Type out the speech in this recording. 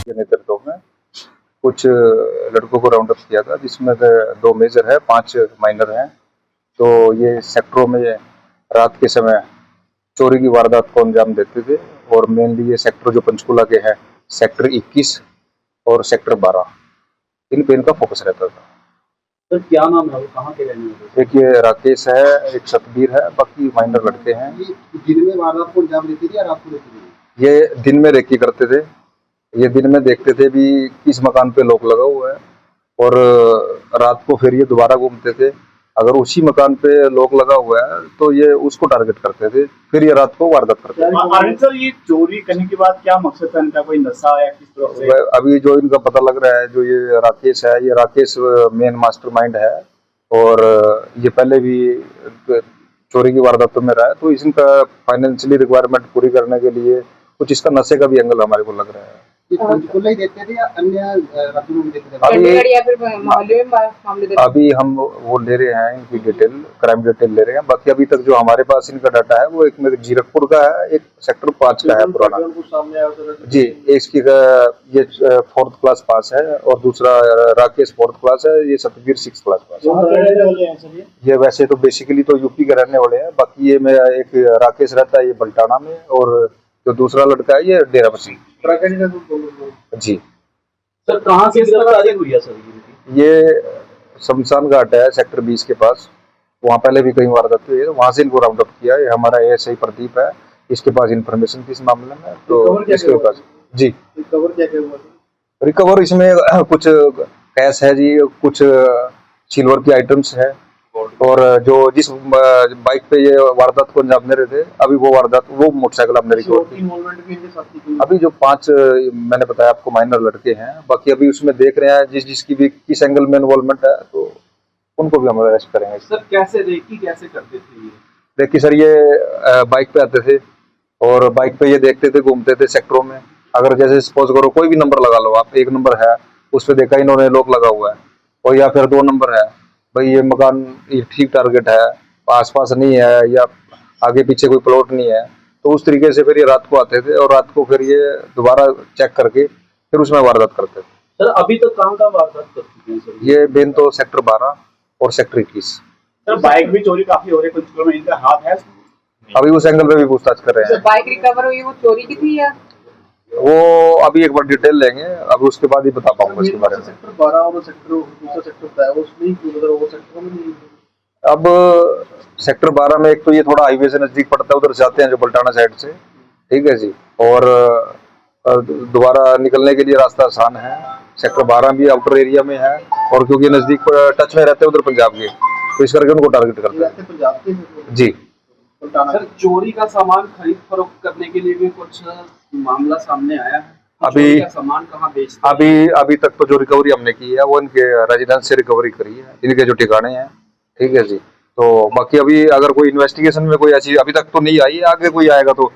के नेतृत्व में कुछ लड़कों को राउंड अप किया था, जिसमें से 2 मेजर है, 5 माइनर हैं। तो ये सेक्टरों में रात के समय चोरी की वारदात को अंजाम देते थे और मेनली ये सेक्टर जो पंचकुला के हैं, सेक्टर 21 और सेक्टर 12, इन पे इनका फोकस रहता था। सर क्या नाम है, वो कहाँ के रहने वाले? एक ये राकेश है, एक सतबीर है, बाकी माइनर लड़के हैं। ये दिन में वारदात को अंजाम देते थे या रात को देते थे? ये दिन में रेकी करते थे, ये दिन में देखते थे भी किस मकान पे लॉक लगा हुआ है और रात को फिर ये दोबारा घूमते थे। अगर उसी मकान पे लॉक लगा हुआ है तो ये उसको टारगेट करते थे, फिर ये रात को वारदात करते थे। सर ये चोरी करने के बाद क्या मकसद था इनका, कोई नशा या किस तरह से? अभी जो इनका पता लग रहा है, जो ये राकेश है, ये राकेश मेन मास्टरमाइंड है और ये पहले भी चोरी की वारदातों में रहा है। तो इनका फाइनेंशियली रिक्वायरमेंट पूरी करने के लिए कुछ इसका नशे का भी एंगल हमारे को लग रहा है। ये पंचकुला ही देते थे या अन्य राज्यों में देते थे? अभी हम वो ले रहे हैं, इनकी डिटेल, क्राइम डिटेल ले रहे हैं। बाकी अभी तक जो हमारे पास इनका डाटा है वो एक में जीरकपुर का है, एक सेक्टर 5 का है पुराना जी। इसकी ये 4th क्लास पास है और दूसरा राकेश 4th क्लास है, ये सतबीर 6th क्लास पास है। ये वैसे तो बेसिकली तो यूपी के रहने वाले हैं। बाकी ये मेरा एक राकेश रहता है, ये बल्टाना में, और जो दूसरा लड़का है ये डेरा बसी जी। सर कहाँ से गिरफ्तारी हुई है सर? ये शमशान घाट है सेक्टर 20 के पास, वहाँ पहले भी कई वारदात हुई है, वहाँ से इनको राउंड अप किया। ये हमारा एएसआई प्रदीप है, इसके पास इंफॉर्मेशन थी इस मामले में, तो इसके पास जी रिकवर क्या हुआ? रिकवर इसमें कुछ कैश है जी, कुछ सिल्वर की आइटम्स है और जो जिस बाइक पे ये वारदात को अंजाम दे रहे थे, अभी वो मोटरसाइकिल हमने रिकवर की। अभी जो 5 मैंने बताया आपको माइनर लड़के हैं, बाकी अभी उसमें देख रहे हैं जिसकी भी किस एंगल में इन्वॉल्वमेंट है, तो उनको भी हम अरेस्ट करेंगे। सर कैसे करते थे ये? देखिए सर, ये बाइक पे आते थे और बाइक पे ये देखते थे, घूमते थे सेक्टरों में। अगर जैसे सपोज करो कोई भी नंबर लगा लो आप, 1 नंबर है, उस पर देखा इन्होंने लॉक लगा हुआ है, और या फिर 2 नंबर है, भाई ये मकान ये ठीक टारगेट है, आसपास नहीं है या आगे पीछे कोई प्लॉट नहीं है, तो उस तरीके से फिर ये रात को आते थे और रात को फिर ये दोबारा चेक करके फिर उसमें वारदात करते थे। सर अभी तक कहाँ का वारदात कर चुके हैं सर? ये बेन तो सेक्टर 12 और सेक्टर 21। सर बाइक भी चोरी काफी हो रही है पंचकुला में, इनका हाथ है? अभी उस एंगल पे भी पूछताछ कर रहे हैं। बाइक रिकवर हुई, वो चोरी की थी या वो अभी एक बार डिटेल लेंगे, अभी उसके बाद ही बता पाऊंगा इसके बारे में। सेक्टर 12 और सेक्टर दूसरा सेक्टर बताया, उसमें वो सेक्टर में नहीं। अब सेक्टर 12 में एक तो ये थोड़ा हाईवे से नजदीक पड़ता है, उधर जाते हैं जो बल्टाना साइड से, ठीक है जी, और दोबारा निकलने के लिए रास्ता आसान है। सेक्टर 12 भी आउटर एरिया में है और क्योंकि नजदीक टच में रहते हैं उधर पंजाब के, तो इस करके उनको टारगेट करते हैं पंजाब के जी। सर चोरी का सामान खरीद फरोख्त करने के लिए भी कुछ मामला सामने आया है? अभी सामान कहाँ बेचते हैं? अभी तक तो जो रिकवरी हमने की है वो इनके रेजिडेंस से रिकवरी करी है, इनके जो ठिकाने हैं, ठीक है जी। तो बाकी अभी अगर कोई इन्वेस्टिगेशन में कोई ऐसी अभी तक तो नहीं आई है, आगे कोई आएगा तो